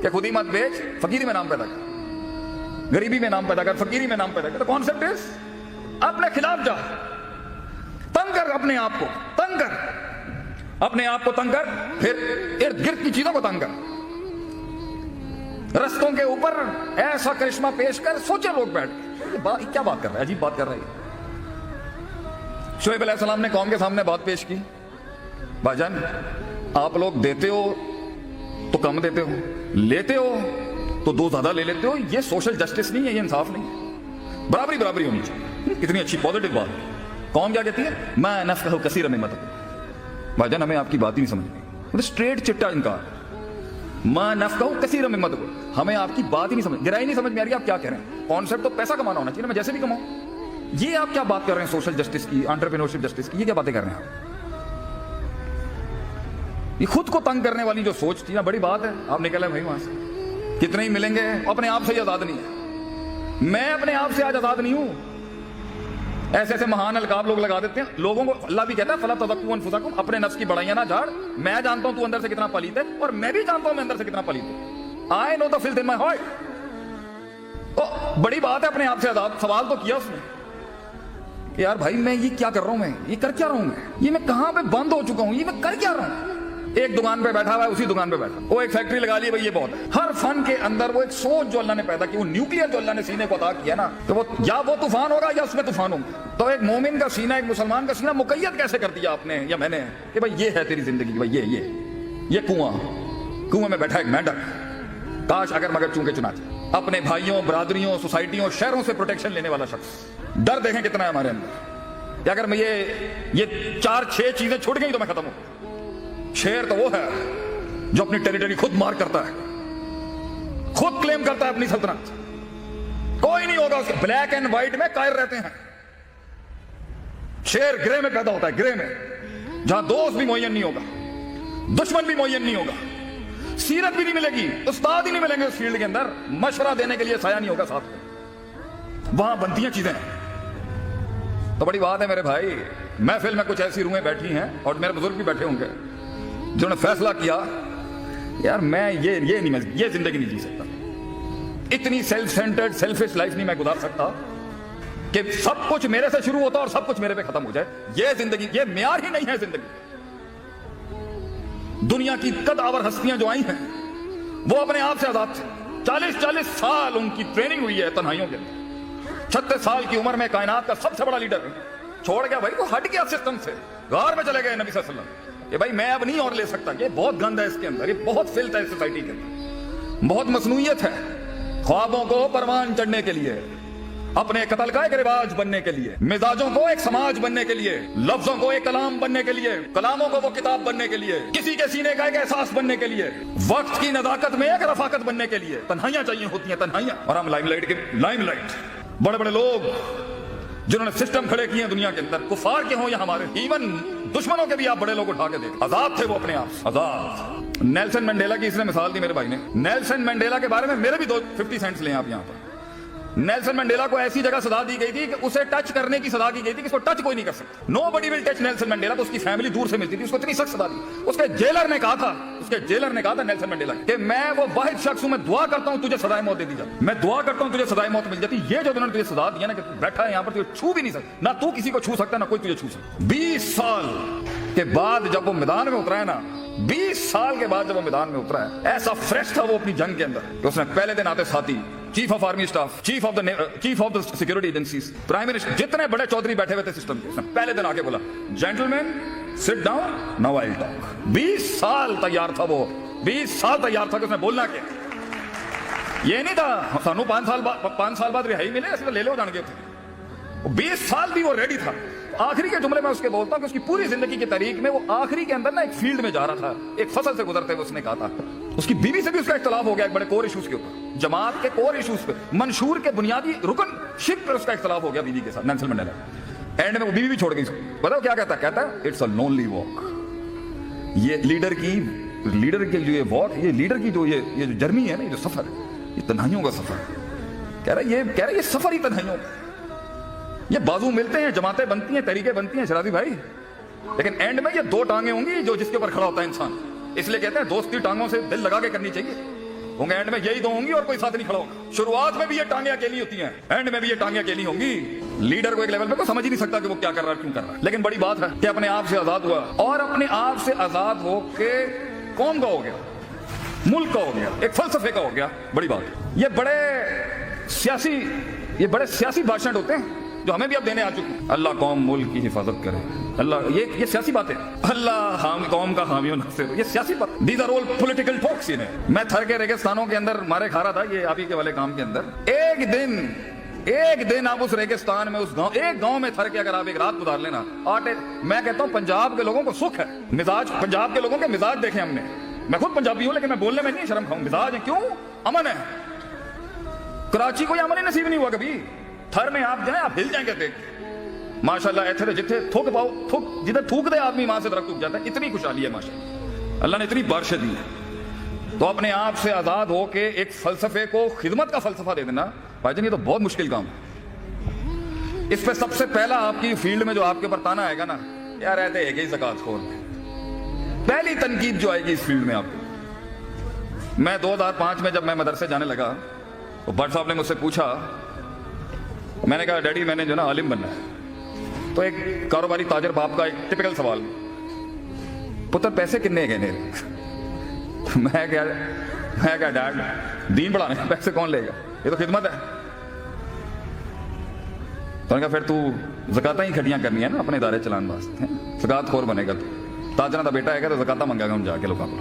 کہ खुद ही मत बेच, फकीरी में नाम पैदा कर, गरीबी में नाम पैदा कर, फकीरी में नाम पैदा कर। तो कॉन्सेप्ट इज अपने खिलाफ जा, तंग कर अपने आप को, तंग कर अपने आप को, तंग कर, फिर इर्द गिर्द की चीजों को तंग कर, रस्तों के ऊपर ऐसा करिश्मा पेश कर। सोचे लोग बैठ के क्या बात कर रहे हैं, अजीब बात कर रहे हैं। शुएब अलैहिस्सलाम ने कौम के सामने बात पेश की, भाईजान आप लोग देते हो तो कम देते हो, लेते हो तो दो ज्यादा ले लेते हो। ये सोशल जस्टिस नहीं है, ये इंसाफ नहीं है, बराबरी बराबरी होनी चाहिए। कितनी अच्छी पॉजिटिव बात। कौम क्या कहती है, मैं नफ़क़हु कसीरन मिम्मा तक़ूल। भाईजान हमें आपकी बात ही नहीं समझ में, स्ट्रेट चिट्टा इनकार। मैं नफ़क़हु कसीरन मिम्मा तक़ूल, हमें आपकी बात ही नहीं समझ, गिराई नहीं समझ में आ रही आप क्या कह रहे हैं। कॉन्सेप्ट तो पैसा कमाना होना चाहिए ना, मैं जैसे भी कमाऊं। ये आप क्या बात कर रहे हैं सोशल जस्टिस की, एंटरप्रेन्योरशिप जस्टिस की, ये क्या बातें कर रहे हैं आप। ये खुद को तंग करने वाली जो सोच थी ना, बड़ी बात है। आप निकले भाई वहां से, कितने ही मिलेंगे, अपने आप से ही आजाद नहीं है। मैं अपने आप से आज आजाद नहीं हूं। ऐसे ऐसे महान अलकाब लोग लगा देते हैं लोगों को। अल्लाह भी कहता है फला तज़क्कू अनफुसकुम, अपने नफ्स की बड़ाइयां ना झाड़। मैं जानता हूं तू अंदर से कितना पलीत है, और मैं भी जानता हूं मैं अंदर से कितना पलीत हूं। I know the filth in my heart. तो बड़ी बात है अपने आप से आजाद। सवाल तो किया उसने, यार भाई मैं ये क्या कर रहा हूं, मैं ये कर क्या रहा हूं, मैं ये मैं कहां पे बंद हो चुका हूं, ये मैं कर क्या रहा हूं। एक दुकान पे बैठा हुआ है, उसी दुकान पे बैठा, वो एक फैक्ट्री लगा ली, भाई ये बहुत है। हर फन के अंदर वो एक सोच जो अल्लाह ने पैदा की, वो न्यूक्लियर जो अल्लाह ने सीने को अता किया ना, तो वो या वो तूफान होगा या उसमें तूफान होगा। तो एक मोमिन का सीना, एक मुसलमान का सीना मुकय्यद कैसे कर दिया आपने या मैंने कि भाई ये है तेरी जिंदगी, भाई ये कुआं में बैठा एक मेंढक, काश अगर मगर चूंकि चुनाचे, अपने भाइयों, बरादरियों, सोसाइटियों, शहरों से प्रोटेक्शन लेने वाला शख्स। डर देखें कितना है हमारे अंदर। अगर मैं ये 4-6 चीजें छूट गई तो मैं खत्म हूं। शेर तो वो है जो अपनी टेरिटरी खुद मार करता है, खुद क्लेम करता है अपनी सल्तनत, कोई नहीं होगा उसके। ब्लैक एंड व्हाइट में कायर रहते हैं। शेर ग्रे में पैदा होता है, ग्रे में, जहां दोस्त भी मुय्यन नहीं होगा, दुश्मन भी मुय्यन नहीं होगा, सीरत भी नहीं मिलेगी, उस्ताद ही नहीं मिलेंगे उस फील्ड के अंदर, मशवरा देने के लिए साया नहीं होगा साथ में। वहां बनती हैं चीजें। तो बड़ी बात है मेरे भाई, महफिल में कुछ ऐसी रूहें बैठी हैं, और मेरे बुजुर्ग भी बैठे होंगे, जिन्होंने फैसला किया यार मैं ये जिंदगी नहीं जी सकता, इतनी सेल्फ सेंटर्ड सेल्फिश लाइफ नहीं मैं गुजार सकता कि सब कुछ मेरे से शुरू होता और सब कुछ मेरे पे खत्म हो जाए। ये जिंदगी, ये म्यार ही नहीं है जिंदगी। दुनिया की कदावर हस्तियां जो आई हैं वो अपने आप से आजाद थे। 40-40 साल उनकी ट्रेनिंग हुई है तन्हाइयों के अंदर। 36 साल की उम्र में कायनात का सबसे बड़ा लीडर छोड़ गया भाई, वो हट गया सिस्टम से, गार में चले गए नबी सल्लल्लाहु अलैहि वसल्लम कि भाई मैं अब नहीं और ले सकता, ये बहुत गंद है इसके अंदर, ये बहुत फिल्थ है सोसाइटी के अंदर, बहुत मसनूइयत है। ख्वाबों को परवान चढ़ने के लिए, अपने कत्ल का एक रिवाज बनने के लिए, मिजाजों को एक समाज बनने के लिए, लफ्जों को एक कलाम बनने के लिए, कलामों को वो किताब बनने के लिए, किसी के सीने का एक एहसास बनने के लिए, वक्त की नजाकत में एक रफाकत बनने के लिए तन्हाइयां चाहिए होती हैं, तन्हाइयां। और हम लाइमलाइट बड़े बड़े लोग जिन्होंने सिस्टम खड़े किए हैं दुनिया के अंदर, कुफार के हों या हमारे, इवन दुश्मनों के भी आप बड़े लोग उठा के देख, आजाद थे वो अपने आप, आजाद। नेल्सन मंडेला की इसने मिसाल दी मेरे भाई ने। नेल्सन मंडेला के बारे में मेरे भी 50 सेंट्स लें आप यहाँ पर। नेल्सन मंडेला को ऐसी जगह सजा दी गई थी कि उसे टच करने की सजा दी गई थी कि इसको टच कोई नहीं कर सकता, nobody will touch Nelson Mandela. तो उसकी फैमिली दूर से मिलती थी, उसको इतनी सख्त सजा दी। उसके जेलर ने कहा था नेल्सन मंडेला कि मैं वो वाहिद शख्स हूं, मैं दुआ करता हूं तुझे सजाए मौत दे दी जाए, मैं दुआ करता हूं तुझे सजाए मौत मिल जाती। ये जो उन्होंने तुझे सजा दिया ना कि तू बैठा है यहाँ पर, तुझे छू भी नहीं सकता, ना तू किसी को छू सकता, ना कोई तुझे छू सकता। 20 साल के बाद जब वो मैदान में उतरा है ना, 20 साल के बाद जब वो मैदान में उतरा है, ऐसा फ्रेश था वो अपनी जंग के अंदर कि उसने पहले दिन आते साथी chief of army staff, chief of the security agencies, prime minister, जितने बड़े चौधरी बैठे हुए थे सिस्टम के, पहले दिन आके बोला gentleman sit down now I will talk. 20 साल तैयार था वो, 20 साल तैयार था कि उसने बोलना क्या। ये नहीं था सानू 5 साल बाद रिहाई मिले, ऐसे ले लो जान गए थे। 20 साल भी वो रेडी था। आखिरी के जुमले में उसके बोलता हूं कि उसकी पूरी जिंदगी की तारीख में वो आखिरी के अंदर ना एक फील्ड में जा रहा था, एक फसल से गुजरते हुए उसने कहा था, उसकी बीवी से भी उसका इख्तलाफ हो गया एक बड़े कोर इशूज के ऊपर, जमात के कोर इशूज पे, मंशूर के बुनियादी रुकन शिप पर उसका इख्तलाफ हो गया बीवी के साथ, नेल्सन मंडेला। एंड में वो बीवी भी छोड़ गई। बताओ क्या कहता है इट्स अ लोनली वॉक। ये लीडर की जो ये वॉक, ये लीडर की जो ये जो जर्नी है ना, ये जो सफर है, ये तन्हाइयों का सफर। कह रहा है ये सफर ही तन्हाइयों, ये बाजू मिलते हैं, जमातें बनती हैं, तरीके बनती हैं शराबी भाई, लेकिन एंड में ये 2 टांगे होंगी जो जिसके ऊपर खड़ा होता है इंसान। इसलिए कहते हैं दोस्ती टांगों से दिल लगा के करनी चाहिए। होंगे, एंड में यही दो होंगी और कोई साथ नहीं खड़ा होगा। शुरुआत में भी ये टांगे अकेली होती हैं, एंड में भी ये टांगे अकेली होंगी। लीडर को एक लेवल पे तो समझ ही नहीं सकता कि वो क्या कर रहा है, क्यों कर रहा है। लेकिन बड़ी बात है कि अपने आप से आजाद हुआ, और अपने आप से आजाद हो के कौम का हो गया, मुल्क का हो गया, एक फलसफे का हो गया। बड़ी बात। ये बड़े सियासी भाषण होते हैं जो हमें भी अब देने आ चुके हैं। अल्लाह कौम मुल्क की हिफाजत करे, अल्लाह, ये सियासी बातें। अल्लाह हम कौम का हामी और नासिर, ये सियासी बात। These are all political talks. मैं थर के रेगिस्तानों के अंदर मारे खा रहा था ये आप ही के वाले काम के अंदर। एक दिन आप उस रेगिस्तान में, उस गांव, एक गांव में थर के अगर आप एक रात गुजार लेना, आटे, मैं कहता हूं पंजाब के लोगों को सुख है। मिजाज, पंजाब के लोगों के मिजाज देखे हमने। मैं खुद पंजाबी हूं लेकिन मैं बोलने में नहीं शर्म खाऊं। मिजाज है, क्यों? अमन है। कराची को अमन ही नसीब नहीं हुआ कभी। थर में आप जाए, आप हिल जाएंगे देख माशाल्लाह। ऐसे जिथे थूक पाओ, जिधर थूक दे आदमी वहां से दरख्त उग जाता है। इतनी खुशहाली है माशाल्लाह, अल्लाह ने इतनी बारिशें दी है। तो अपने आप से आजाद हो के एक फलसफे को खिदमत का फलसफा दे देना भाईजान, ये तो बहुत मुश्किल काम है। इस पे सबसे पहला आपकी फील्ड में जो आपके ऊपर ताना आएगा ना, यार रहते है ज़कातखोर। पहली तनकीद जो आएगी इस फील्ड में आपको। मैं 2005 में जब मैं मदरसे जाने लगा तो भट्ट साहब ने मुझसे पूछा, मैंने कहा डैडी मैंने जो ना आलिम बनना है। तो एक कारोबारी ताजर बाप का एक टिपिकल सवाल, पुत्र पैसे कितने गए? मैं क्या डैड, दीन बढ़ाने पैसे कौन लेगा, ये तो खिदमत है। तो कहा फिर तू ज़काता ही खटियां करनी है ना अपने इदारे चलाने वास्ते, ज़कात खोर बनेगा तू। ताजना का बेटा है तो ज़काता मंगेगा हम जाके लोगों को।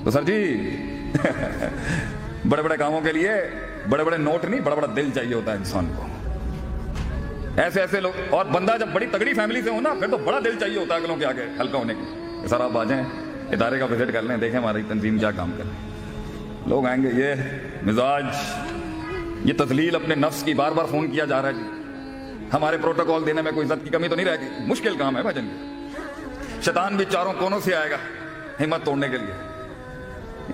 तो सर जी बड़े बड़े कामों के लिए बड़े बड़े नोट नहीं, बड़ा बड़ा दिल चाहिए होता है इंसान को। ऐसे लोग, और बंदा जब बड़ी तगड़ी फैमिली से हो ना, फिर तो बड़ा दिल चाहिए होता है अगलों के आगे हल्का होने के। सर आप आ जाएं, इदारे का विजिट कर लें, देखें हमारी तंजीम क्या काम कर रही है। लोग आएंगे, ये मिजाज, ये तजलील अपने नफ्स की, बार बार फोन किया जा रहा है जी। हमारे प्रोटोकॉल देने में कोई इज्जत की कमी तो नहीं रहेगी। मुश्किल काम है भजन। शैतान भी चारों कोनों से आएगा हिम्मत तोड़ने के लिए।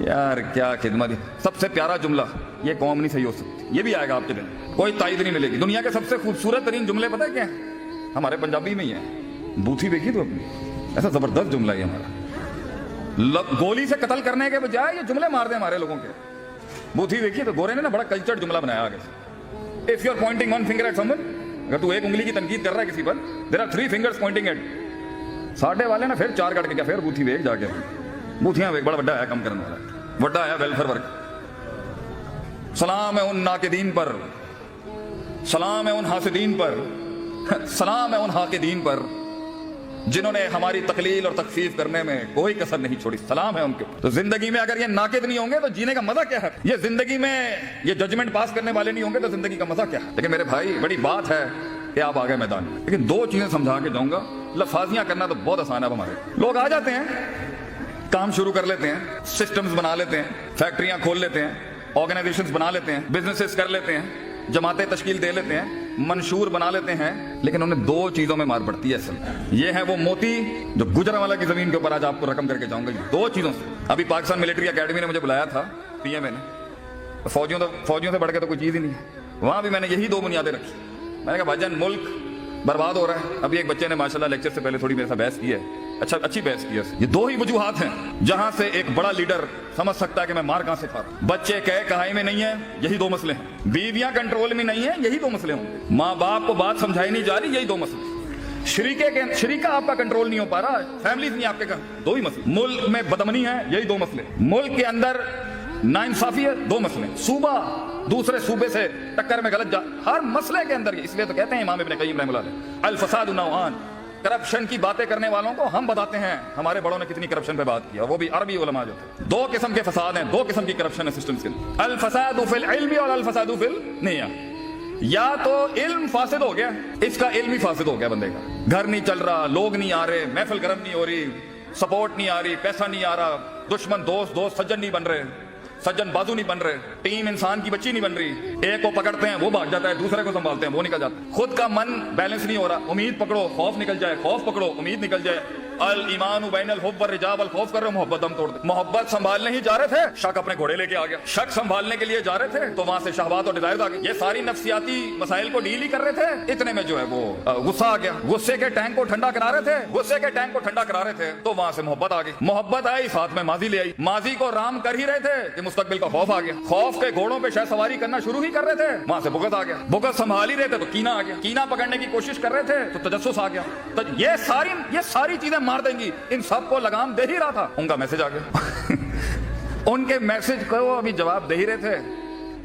यार क्या खिदमत है। सबसे प्यारा जुमला, ये कौम नहीं सही हो सकती, ये भी आएगा आपके दिन, कोई तायद नहीं मिलेगी। दुनिया के सबसे खूबसूरत तरीन जुमले पता है क्या है? हमारे पंजाबी में ही है। बूथी देखी तो अपनी, ऐसा जबरदस्त जुमला है हमारा। गोली से कत्ल करने के बजाय ये जुमले मार दे हमारे लोगों के। बूथी देखिए तो गोरे ने ना बड़ा कल्चर्ड जुमला बनाया आगे से। If you are pointing one finger at someone, अगर तू एक उंगली की तनकीद कर रहा है किसी पर, there are 3 fingers pointing at. साढ़े वाले ना फिर 4 कट के क्या, फिर बूथी वेग जाके बूथियां वेग, बड़ा बड़ा है कम करने वाला, बड़ा है वेलफेयर वर्क। सलाम है उन नाकिदीन पर, सलाम है उन हासिदीन पर, सलाम है उन हाकिदीन पर जिन्होंने हमारी तकलील और तकसीफ करने में कोई कसर नहीं छोड़ी। सलाम है उनके। तो जिंदगी में अगर ये नाकिद नहीं होंगे तो जीने का मजा क्या है? ये जिंदगी में ये जजमेंट पास करने वाले नहीं होंगे तो जिंदगी का मजा क्या है? लेकिन मेरे भाई बड़ी बात है कि आप आ गए मैदान में, लेकिन 2 चीजें समझा के जाऊंगा। लफाजियां करना तो बहुत आसान है। अब हमारे लोग आ जाते हैं, काम शुरू कर लेते हैं, सिस्टम्स बना लेते हैं, फैक्ट्रियां खोल लेते हैं, ऑर्गेनाइजेशंस बना लेते हैं, बिजनेसेस कर लेते हैं, जमातें तश्कील दे लेते हैं, मंशूर बना लेते हैं, लेकिन उन्हें 2 चीजों में मार पड़ती है असल। ये है वो मोती जो गुजरांवाला की जमीन के ऊपर आज आपको रकम करके जाऊंगा। 2 चीजों से। अभी पाकिस्तान मिलिट्री एकेडमी ने मुझे बुलाया था, पीएमए ने। फौजियों से बढ़ के तो कोई चीज ही नहीं है। वहां भी मैंने यही 2 बुनियादें रखी। मैंने कहा भाईजान मुल्क बर्बाद हो रहा है। अभी एक बच्चे ने माशाल्लाह लेक्चर से पहले थोड़ी मेरे साथ बहस की है, अच्छी बहस की है। ये 2 ही वजूहात हैं जहां से एक बड़ा लीडर समझ सकता है कि मैं मार कहां से खा रहा हूं। बच्चे कहे कहाई में नहीं है, यही 2 मसले हैं। बीवियां कंट्रोल में नहीं है, यही 2 मसले होंगे। माँ बाप को बात समझाई नहीं जा रही, यही 2 मसले। शरीका आपका कंट्रोल नहीं हो पा रहा, फैमिलीज नहीं आपके घर, 2 ही मसले। मुल्क में बदमनी है, यही 2 मसले। मुल्क के अंदर नाइंसाफी है, 2 मसले। सूबा दूसरे सूबे से टक्कर में गलत हर मसले के अंदर। इसलिए तो कहते हैं इमाम इब्न क़य्यिम रहमतुल्लाह अल फसादु नौआन, करप्शन की बातें करने वालों को हम बताते हैं हमारे बड़ों ने कितनी करप्शन पे बात की, और वो भी अरबी उलमा जो थे। 2 किस्म के फसाद हैं, 2 किस्म की करप्शन है सिस्टम्स के अंदर। अल फसादु फिल इल्मी और अल फसादु फिल निय्या। या तो इल्म फासिद हो गया, इसका इल्म ही फासिद हो गया बंदे का। घर नहीं चल रहा, लोग नहीं आ रहे, महफिल गर्म नहीं हो रही, सपोर्ट नहीं आ रही, पैसा नहीं आ रहा, दुश्मन दोस्त सज्जन नहीं बन रहे, सज्जन बाजू नहीं बन रहे, टीम इंसान की बच्ची नहीं बन रही। एक को पकड़ते हैं वो भाग जाता है, दूसरे को संभालते हैं वो निकल जाता है। खुद का मन बैलेंस नहीं हो रहा, उम्मीद पकड़ो खौफ निकल जाए, खौफ पकड़ो उम्मीद निकल जाए, الایمان بین الحب والرجاء والخوف کر رہے، محبت ہم توڑ دیں. محبت سنبھالنے ہی جا رہے تھے، شک اپنے گھوڑے لے کے آ گیا. شک سنبھالنے کے لیے جا رہے تھے تو وہاں سے شہوات اور ڈیزائر آ گئی. یہ ساری نفسیاتی مسائل کو ڈیل ہی کر رہے تھے، اتنے میں جو ہے وہ غصہ آ گیا. غصے کے ٹینک کو ٹھنڈا کرا رہے تھے، غصے کے ٹینک کو ٹھنڈا کرا رہے تھے تو وہاں سے محبت آ گئی. محبت آئی، ساتھ میں ماضی لے آئی. ماضی کو رام کر ہی رہے تھے کہ مستقبل کا خوف آ گیا. خوف کے گھوڑوں پہ شہ سواری کرنا شروع ہی کر رہے تھے، وہاں سے بغض آ گیا. بغض سنبھال ہی رہے تھے تو کینہ آ گیا. کینہ پکڑنے کی کوشش کر رہے تھے تو تجسس آ گیا. تو یہ ساری چیزیں مار دیں گی. ان سب کو لگام دے ہی رہا تھا، ان کا میسج آ گیا. ان کے میسج کو وہ ابھی جواب دے ہی رہے تھے،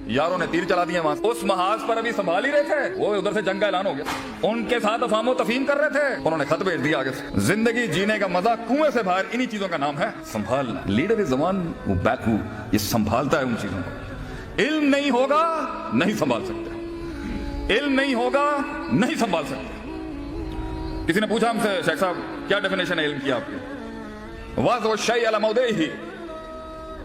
یاروں نے تیر چلا دیے وہاں. اس محاذ پر ابھی سنبھال ہی رہے تھے، وہ ادھر سے جنگ کا اعلان ہو گیا. ان کے ساتھ افہام و تفہیم کر رہے تھے، انہوں نے خط بھیج دیا آگے سے. زندگی جینے کا مزہ کنویں سے باہر، انہی چیزوں کا نام ہے سنبھالنا. Leader is the one who back who یہ سنبھالتا ہے ان چیزوں کو. علم نہیں ہوگا نہیں سنبھال سکتے، علم نہیں ہوگا نہیں سنبھال سکتے. کسی نے پوچھا ہم سے، شیخ صاحب کیا ڈیفینیشن ہے علم کی آپ کی؟ واضح الشیء علی موضعہ،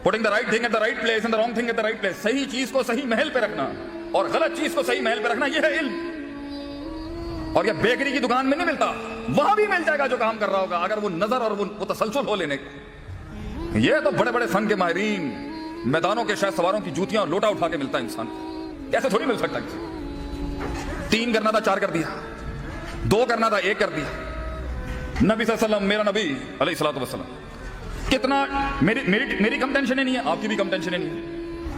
putting the right thing at the right place and the wrong thing at the right place. صحیح چیز کو صحیح محل پہ رکھنا اور غلط چیز کو صحیح محل پہ رکھنا، یہ ہے علم. اور یہ بیکری کی دکان میں نہیں ملتا، وہاں بھی مل جائے گا جو کام کر رہا ہوگا، اگر وہ نظر اور وہ تسلسل ہو لینے کا. یہ تو بڑے بڑے فن کے ماہرین، میدانوں کے شاید سواروں کی جوتیاں اور لوٹا اٹھا کے ملتا ہے انسان کو. ایسے تھوڑی مل سکتا ہے. 3 کرنا تھا 4 کر دیا، 2 کرنا تھا 1 کر دیا. نبی صلی اللہ علیہ وسلم، میرا نبی علیہ الصلوۃ والسلام، کتنا میری کم ٹینشن نہیں ہے، آپ کی بھی کم ٹینشن نہیں ہے.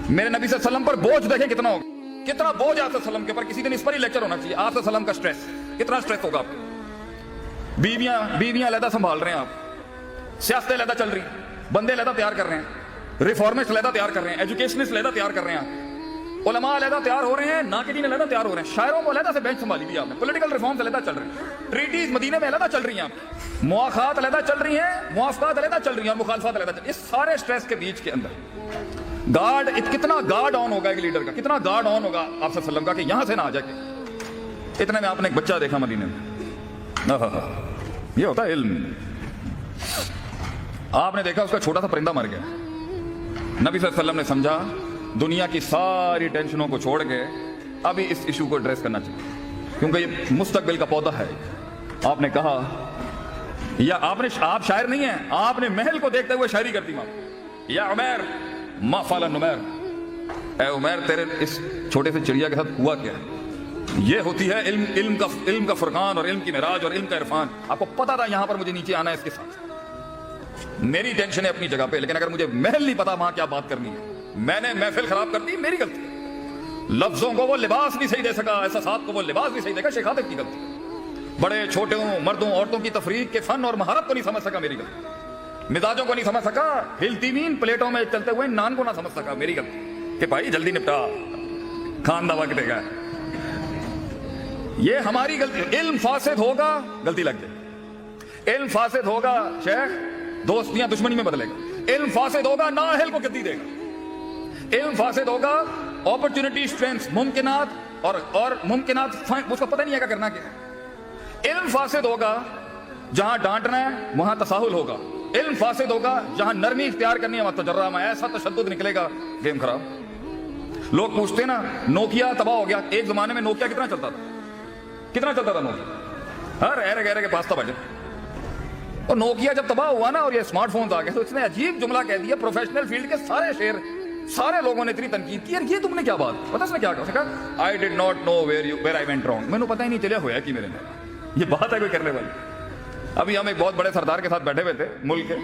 میرے نبی صلی اللہ علیہ وسلم پر بوجھ دیکھیں کتنا ہوگا، کتنا بوجھ آپ صلی اللہ علیہ وسلم کے اوپر. کسی دن اس پر ہی لیکچر ہونا چاہیے. آپ صلی اللہ علیہ وسلم کا سٹریس، کتنا سٹریس ہوگا آپ کو. بیویاں علیحدہ سنبھال رہے ہیں آپ، سیاستیں علیحدہ چل رہی ہیں، بندے علیحدہ تیار کر رہے ہیں، ریفارمسٹ علیحدہ تیار کر رہے ہیں، ایجوکیشنسٹ علیحدہ تیار کر رہے ہیں، علماء علیحدہ تیار ہو رہے ہیں، ناقدین علیحدہ تیار ہو رہے ہیں، شاعروں کو علیحدہ سے بینچ سنبھالی ہوئی آپ نے، پولیٹیکل ریفارمز علیحدہ چل رہے ہیں، ٹریٹیز مدینے میں علیحدہ چل رہی ہیں آپ، مواخات علیحدہ چل رہی ہیں، موافقات علیحدہ چل رہی ہیں اور مخالفات علیحدہ چل رہی ہیں. اس سارے سٹریس کے بیچ کے اندر گارڈ، کتنا گارڈ آن ہوگا ایک لیڈر کا، کتنا گارڈ آن ہوگا آپ صلی اللہ علیہ وسلم کا کہ یہاں سے نہ آ جائے. اتنے میں آپ نے ایک بچہ دیکھا مدینے میں، یہ ہوتا ہے علم. آپ نے دیکھا اس کا چھوٹا سا پرندہ مر گیا. نبی صلی اللہ علیہ وسلم نے سمجھا دنیا کی ساری ٹینشنوں کو چھوڑ کے ابھی اس ایشو کو ایڈریس کرنا چاہیے، کیونکہ یہ مستقبل کا پودا ہے. آپ نے کہا، یا آپ شاعر نہیں ہیں، آپ نے محل کو دیکھتے ہوئے شاعری کرتی ماں. یا عمیر ما فعل نمیر، اے عمیر تیرے اس چھوٹے سے چڑیا کے ساتھ ہوا کیا؟ یہ ہوتی ہے علم کا فرقان اور علم کی معراج اور علم کا عرفان. آپ کو پتا تھا یہاں پر مجھے نیچے آنا ہے اس کے ساتھ. میری ٹینشن ہے اپنی جگہ پہ، لیکن اگر مجھے محل نہیں پتا وہاں کیا بات کرنی ہے، میں نے محفل خراب کر دی، میری غلطی. لفظوں کو وہ لباس نہیں صحیح دے سکا، احساسات کو وہ لباس نہیں صحیح دے گا، شیخ عاطف کی غلطی. بڑے چھوٹوں، مردوں عورتوں کی تفریق کے فن اور مہارت کو نہیں سمجھ سکا، میری غلطی. مزاجوں کو نہیں سمجھ سکا، ہلتی مین پلیٹوں میں چلتے ہوئے نان کو نہ سمجھ سکا، میری غلطی. کہ بھائی جلدی نپٹا، کھان دا وقت دے گا. یہ ہماری غلطی. علم فاسد ہوگا غلطی لگ جائے، علم فاسد ہوگا شیخ دوستیاں دشمنی میں بدلے گا، علم فاسد ہوگا نااہل کو گدی دے گا، علم فاسد ہوگا اپرچونٹی اسٹرینتھ ممکنات اور ممکنات اس کو پتہ نہیں ہے کیا کرنا کیا. علم فاسد ہوگا جہاں ڈانٹنا ہے وہاں تساہل ہوگا، علم فاسد ہوگا جہاں نرمی اختیار کرنی ہے وہاں تجربہ میں ایسا تشدد نکلے گا، گیم خراب. لوگ پوچھتے ہیں نا نوکیا تباہ ہو گیا. ایک زمانے میں نوکیا کتنا چلتا تھا نوکیا، ہر ایرے گہرے کے پاس تھا بجٹ. اور نوکیا جب تباہ ہوا نا اور یہ اسمارٹ فونز آ گئے تو اس نے عجیب جملہ کہہ دیا. پروفیشنل فیلڈ کے سارے شیر، سارے لوگوں نے اتنی تنقید کی، یار یہ تم نے کیا بات، پتہ اس نے کیا کہا؟ I did not know where I went wrong. میں نے پتہ ہی نہیں چلیا ہوا کہ میرے میں یہ بات ہے کوئی کرنے والی. ابھی ہم ایک بہت بڑے سردار کے ساتھ بیٹھے ہوئے تھے ملک کے،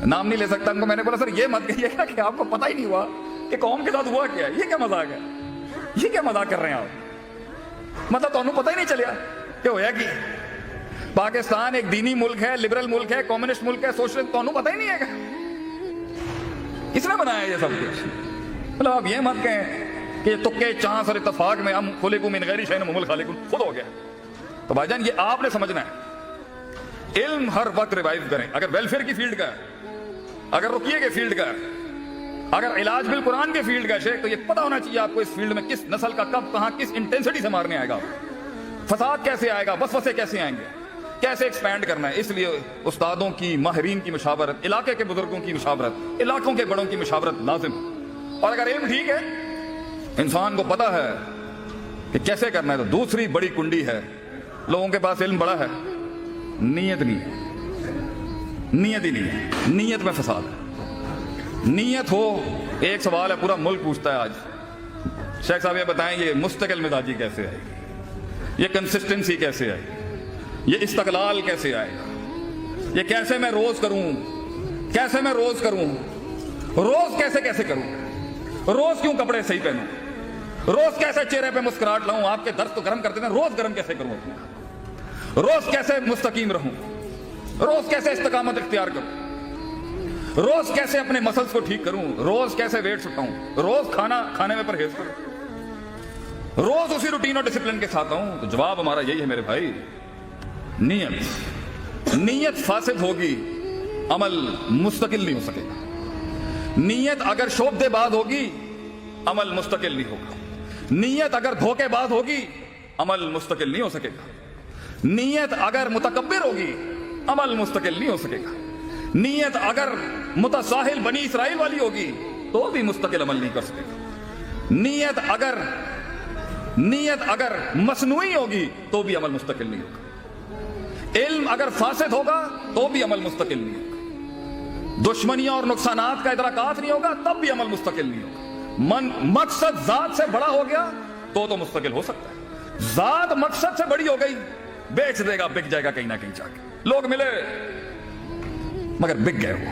نام نہیں لے سکتا ان کو. میں نے بولا سر یہ مت کہیے گا کہ آپ کو پتہ ہی نہیں ہوا کہ قوم کے ساتھ ہوا کیا ہے. یہ کیا مذاق ہے، یہ کیا مذاق کر رہے ہیں آپ؟ مطلب تو پتہ ہی نہیں چلیا کہ ہوا کہ پاکستان ایک دینی ملک ہے، لبرل ملک ہے، کمیونسٹ ملک ہے، سوشلسٹ، تو پتہ ہی نہیں ہے کہ اس نے بنایا یہ سب کچھ. مطلب آپ یہ مت کہیں کہ تکے چانس اور اتفاق میں ہم خلقوا من غیر شیء وهم الخالقون خود ہو گیا. تو بھائی جان یہ آپ نے سمجھنا ہے. علم ہر وقت ریوائز کریں. اگر ویلفیئر کی فیلڈ کا ہے، اگر رقیے کے فیلڈ کا ہے، اگر علاج بالقرآن کے فیلڈ کا ہے شیخ، تو یہ پتہ ہونا چاہیے آپ کو اس فیلڈ میں کس نسل کا کب کہاں کس انٹینسٹی سے مارنے آئے گا، فساد کیسے آئے گا، وسوسے کیسے آئیں گے، کیسے ایکسپینڈ کرنا ہے. اس لیے استادوں کی، ماہرین کی مشاورت، علاقے کے بزرگوں کی مشاورت، علاقوں کے بڑوں کی مشاورت لازم. اور اگر علم ٹھیک ہے، انسان کو پتہ ہے کہ کیسے کرنا ہے، تو دوسری بڑی کنڈی ہے. لوگوں کے پاس علم بڑا ہے نیت نہیں ہے، نیت ہی نہیں ہے، نیت میں فساد ہے۔ نیت ہو، ایک سوال ہے پورا ملک پوچھتا ہے آج، شیخ صاحب یہ بتائیں یہ مستقل مزاجی کیسے آئے گی، یہ کنسسٹنسی کیسے آئے گی، یہ استقلال کیسے آئے گا، یہ کیسے میں روز کروں، کیسے میں روز کروں، روز کیسے کروں، روز کیوں کپڑے صحیح پہنوں، روز کیسے چہرے پہ مسکراہٹ لاؤں، آپ کے درد تو گرم کرتے ہیں، روز گرم کیسے کروں اپنا، روز کیسے مستقیم رہوں، روز کیسے استقامت اختیار کروں، روز کیسے اپنے مسلز کو ٹھیک کروں، روز کیسے ویٹ اٹھاؤں، روز کھانے میں پرہیز کروں، روز اسی روٹین اور ڈسپلن کے ساتھ آؤں۔ تو جواب ہمارا یہی ہے میرے بھائی، نیت فاسد ہوگی، عمل مستقل نہیں ہو سکے گا۔ نیت اگر شعبدے باز ہوگی، عمل مستقل نہیں ہوگا۔ نیت اگر دھوکے باز ہوگی، عمل مستقل نہیں ہو سکے گا۔ نیت اگر متکبر ہوگی، عمل مستقل نہیں ہو سکے گا۔ نیت اگر متساہل بنی اسرائیل والی ہوگی تو بھی مستقل عمل نہیں کر سکے گا۔ نیت اگر مصنوعی ہوگی تو بھی عمل مستقل نہیں ہوگا۔ علم اگر فاسد ہوگا تو بھی عمل مستقل نہیں ہوگا۔ دشمنیاں اور نقصانات کا ادراکات نہیں ہوگا تب بھی عمل مستقل نہیں ہوگا۔ مقصد ذات سے بڑا ہو گیا تو مستقل ہو سکتا ہے۔ ذات مقصد سے بڑی ہو گئی، بیچ دے گا، بک جائے گا کہیں نہ کہیں جا کے۔ لوگ ملے مگر بک گئے وہ،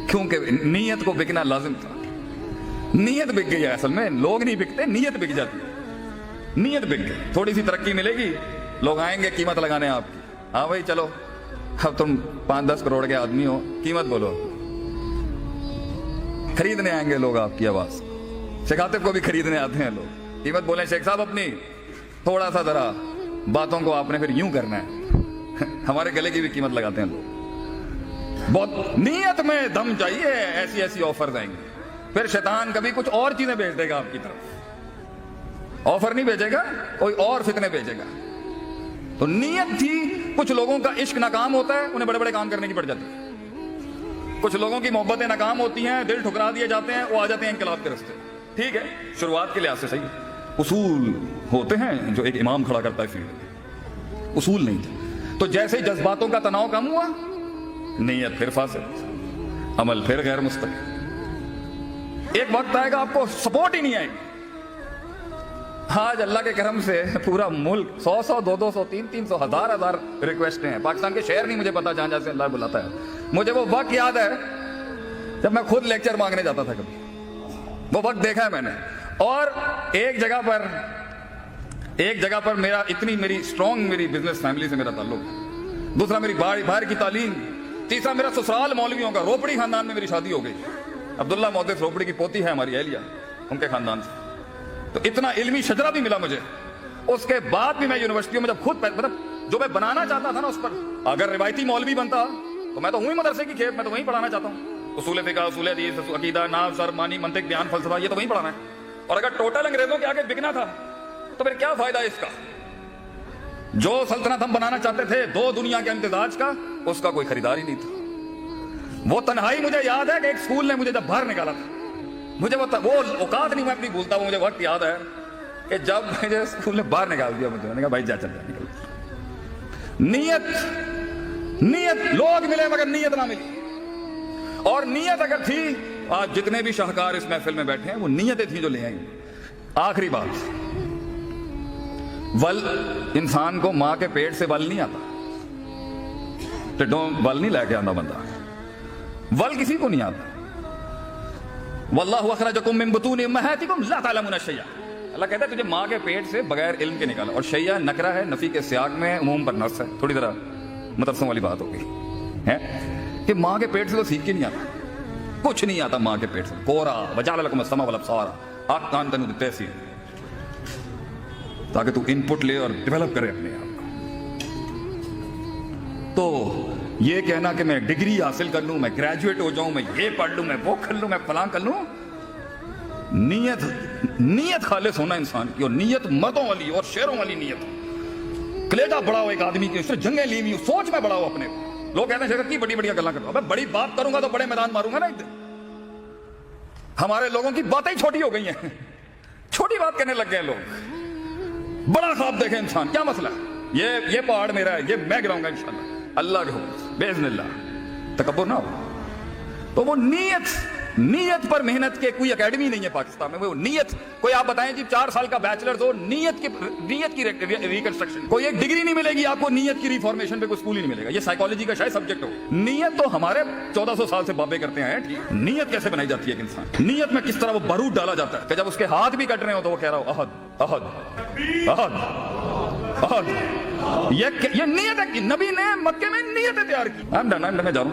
کیونکہ نیت کو بکنا لازم تھا۔ نیت بک گئی ہے، اصل میں لوگ نہیں بکتے، نیت بک جاتی ہے۔ نیت بک گئی، تھوڑی سی ترقی ملے گی، لوگ آئیں گے قیمت لگانے آپ کی۔ ہاں بھائی چلو، اب تم 5-10 کروڑ کے آدمی ہو، قیمت بولو، خریدنے آئیں گے لوگ آپ کی آواز۔ شیخ عاطف کو بھی خریدنے آتے ہیں لوگ، قیمت بولیں شیخ صاحب اپنی، تھوڑا سا ذرا باتوں کو آپ نے پھر یوں کرنا ہے، ہمارے گلے کی بھی قیمت لگاتے ہیں لوگ۔ بہت نیت میں دم چاہیے، ایسی آفرز آئیں گے، پھر شیطان کبھی کچھ اور چیزیں بھیج دے گا آپ کی طرف، آفر نہیں بھیجے گا، کوئی اور فتنے بھیجے گا۔ تو نیت تھی، کچھ لوگوں کا عشق ناکام ہوتا ہے، انہیں بڑے بڑے کام کرنے کی پڑ جاتی ہے۔ کچھ لوگوں کی محبتیں ناکام ہوتی ہیں، دل ٹھکرا دیے جاتے ہیں، وہ آ جاتے ہیں انقلاب کے راستے۔ ٹھیک ہے، شروعات کے لحاظ سے صحیح، اصول ہوتے ہیں جو ایک امام کھڑا کرتا ہے فیلڈ میں، اصول نہیں تھے۔ تو جیسے جذباتوں کا تناؤ کم ہوا، نیت پھر فاسد، عمل پھر غیر مستقل۔ ایک وقت آئے گا آپ کو سپورٹ ہی نہیں آئے گی۔ آج اللہ کے کرم سے پورا ملک 100 200 300 ہزار ریکویسٹیں ہیں۔ پاکستان کے شہر نہیں مجھے پتا جہاں جہاں سے اللہ بلاتا ہے۔ مجھے وہ وقت یاد ہے جب میں خود لیکچر مانگنے جاتا تھا، کبھی وہ وقت دیکھا ہے میں نے۔ اور ایک جگہ پر میرا اتنی میری اسٹرانگ میری بزنس فیملی سے میرا تعلق، دوسرا میری باہر کی تعلیم، تیسرا میرا سسرال مولویوں کا، روپڑی خاندان میں میری شادی ہو گئی، عبداللہ محدث روپڑی کی پوتی ہے ہماری اہلیہ، ان کے خاندان سے۔ تو اتنا علمی شجرہ بھی ملا مجھے۔ اس کے بعد بھی میں یونیورسٹیوں میں جب خود مطلب جو میں بنانا چاہتا تھا نا، اس پر اگر روایتی مولوی بنتا تو میں تو ہوں مدرسے کی کھیپ، میں تو وہیں پڑھانا چاہتا ہوں، اصول فقہ، اصول حدیث، عقیدہ، نحو، صرف، معنی، منطق، بیان، فلسفہ، یہ تو وہیں پڑھانا ہے۔ اور اگر ٹوٹل انگریزوں کے آگے بکنا تھا تو پھر کیا فائدہ اس کا؟ جو سلطنت ہم بنانا چاہتے تھے، دو دنیا کے امتزاج کا، اس کا کوئی خریدار ہی نہیں تھا۔ وہ تنہائی مجھے یاد ہے کہ ایک اسکول نے مجھے جب باہر نکالا تھا، مجھے وہ اوقات نہیں میں اپنی بھولتا، وہ مجھے وقت یاد ہے کہ جب مجھے اسکول نے باہر نکال دیا، مجھے نے کہا بھائی جا چل جا نکل۔ نیت لوگ ملے مگر نیت نہ ملی۔ اور نیت اگر تھی، آج جتنے بھی شاہکار اس محفل میں بیٹھے ہیں وہ نیتیں تھیں جو لے آئیں۔ آخری بات، ول انسان کو ماں کے پیٹ سے ول نہیں آتا، ٹڈوں ول نہیں لے کے آتا بندہ، ول کسی کو نہیں آتا۔ واللہ اخرجکم من بطون امہاتکم لا تعلمون شیئا، اللہ کہتا ہے تجھے ماں کے پیٹ سے بغیر علم کے نکالا۔ اور شیئا نکرہ ہے، نفی کے سیاق میں، عموم پر نص ہے، تھوڑی ذرا مدرسوں والی بات ہوگی ہے کہ ماں کے پیٹ سے تو سیکھ کے نہیں آتا، کچھ نہیں آتا ماں کے پیٹ سے۔ کورا وجعل لکم السمع والابصار، آنکھ کان تینوں دیتے سی تاکہ تو ان پٹ لے اور ڈیولپ کرے اپنے آپ کو۔ تو یہ کہنا کہ میں ڈگری حاصل کر لوں، میں گریجویٹ ہو جاؤں، میں یہ پڑھ لوں، میں وہ کر لوں، میں فلاں کر لوں، نیت خالص ہونا انسان کی، اور نیت مردوں والی اور شیروں والی نیت۔ کلیجہ بڑا ہو ایک آدمی کی، اس نے جنگیں لی ہوئی، سوچ میں بڑا ہو اپنے کو۔ لوگ کہتے ہیں کہ بڑی بڑی گلاں کرتا ہوں، میں بڑی بات کروں گا تو بڑے میدان ماروں گا نا ایک دن۔ ہمارے لوگوں کی باتیں چھوٹی ہو گئی ہیں، چھوٹی بات کرنے لگ گئے ہیں لوگ۔ بڑا خواب دیکھے انسان، کیا مسئلہ ہے؟ یہ پہاڑ میرا ہے، یہ میں گراؤں گا انشاءاللہ، अल्लाह के हुक्म से, बेइज़्निल्लाह, तकब्बुर ना हो। तो वो नीयत पर मेहनत के कोई एकेडमी नहीं है पाकिस्तान में। वो नीयत, कोई आप बताएं जी 4 साल का बैचलर हो, नीयत की रिकंस्ट्रक्शन, कोई एक डिग्री नहीं मिलेगी आपको, नीयत की रिफॉर्मेशन पे कोई स्कूल ही नहीं मिलेगा। ये साइकोलॉजी का शायद सब्जेक्ट हो। नीयत तो हमारे 1400 साल से बाबे करते हैं, ठीक। नीयत कैसे बनाई जाती है एक इंसान, नीयत में किस तरह वो बारूद डाला जाता है कि जब उसके हाथ भी कट रहे हो तो वो कह रहा हो अहद अहद अहद अहद। ये नीयत है कि नबी ने मक्के में नीयतें तैयार की। मैं जा रहा हूँ,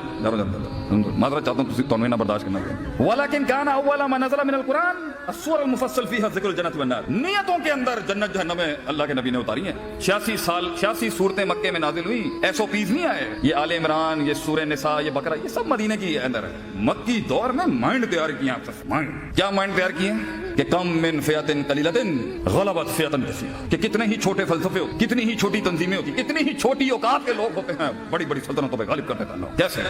माजरा चाहता हूँ, तो ना बर्दाश्त करना। वलाकिन काना अव्वल मा नज़ला मिनल कुरान अस्सूर अल मुफस्सल फीहा ज़िक्रुल जन्नति वन नार। नियतों के अंदर जन्नत जहन्नम अल्लाह के नबी ने उतारी हैं। 86 सूरतें मक्के में नाजिल हुई, SOPs नहीं आए। ये आले इमरान, ये सूरह निसा, ये बकरा, ये सब मदीने की अंदर है। मक्की दौर में माइंड तैयार किए आपसे। माइंड क्या माइंड तैयार किए कि कम मिन फियतिन कलीलतिन गलबत फियतन कसीरा, कि कितने ही छोटे फलसफे हो, कितनी ही छोटी तंजीमें होती, कितनी ही छोटी औकात के लोग होते हैं, बड़ी बड़ी सल्तनतों पे गालिब कर देता है अल्लाह। कैसे?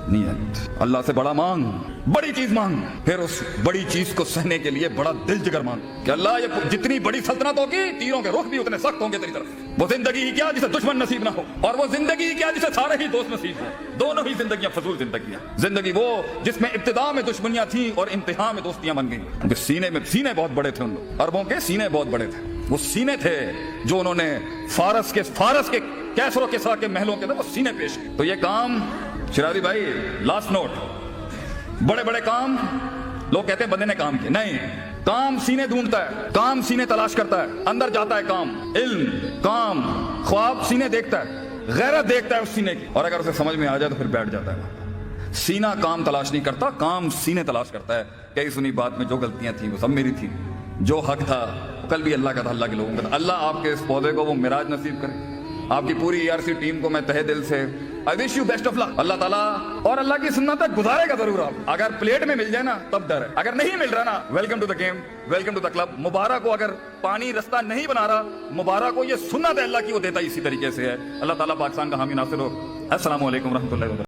नियत। अल्लाह से बड़ा मांग, बड़ी चीज मांग, फिर उस बड़ी चीज को सहने के लिए बड़ा दिल जिगर मांग कि अल्लाह ये जितनी बड़ी सल्तनत होगी, तीरों के रुख भी उतने सख्त होंगे तेरी तरफ। वो जिंदगी ही क्या जिसे दुश्मन नसीब ना हो, और वो जिंदगी ही क्या जिसे सारे ही दोस्त नसीब हो। दोनों ही जिंदगियां फजूल जिंदगियां। जिंदगी वो जिसमें इब्तिदा में दुश्मनियां थी और इंतहा में दोस्तियां बन गई। सीने बहुत बड़े थे उन लोग, अरबों के सीने बहुत बड़े थे। वो सीने थे जो उन्होंने फारस के कैसरो किस्रा के महलों के अंदर वो सीने पेश किए। तो ये काम शिराजी भाई, लास्ट नोट, बड़े बड़े काम लोग कहते हैं बंदे ने काम किया, नहीं। काम सीने ढूंढता है, काम सीने तलाश करता है, अंदर जाता है काम, इल्म, काम, ख्वाब सीने देखता है, गैरत देखता है उस सीने की, और अगर उसे समझ में आ जाए तो फिर बैठ जाता है। सीना काम तलाश नहीं करता, काम सीने तलाश करता है। कई सुनी बात में जो गलतियां थी वो सब मेरी थी, जो हक था कल भी अल्लाह का था, अल्लाह के लोगों का था। अल्लाह आपके इस पौधे को वो मिराज नसीब करे। आपकी पूरी ERC टीम को मैं तहे दिल से I wish you best of luck. अल्लाह ताला और अल्लाह की सुन्नत तक गुजारेगा जरूर। आप अगर प्लेट में मिल जाए ना तब डर है, अगर नहीं मिल रहा ना, welcome to the game, welcome to the club. मुबारक को अगर पानी रास्ता नहीं बना रहा, मुबारक को ये सुन्नत है अल्लाह की, वो देता इसी तरीके से है। अल्लाह ताला पाकिस्तान का हामी नासिर हो। अस्सलाम वालेकुम रहमतुल्लाहि व बरकातहू।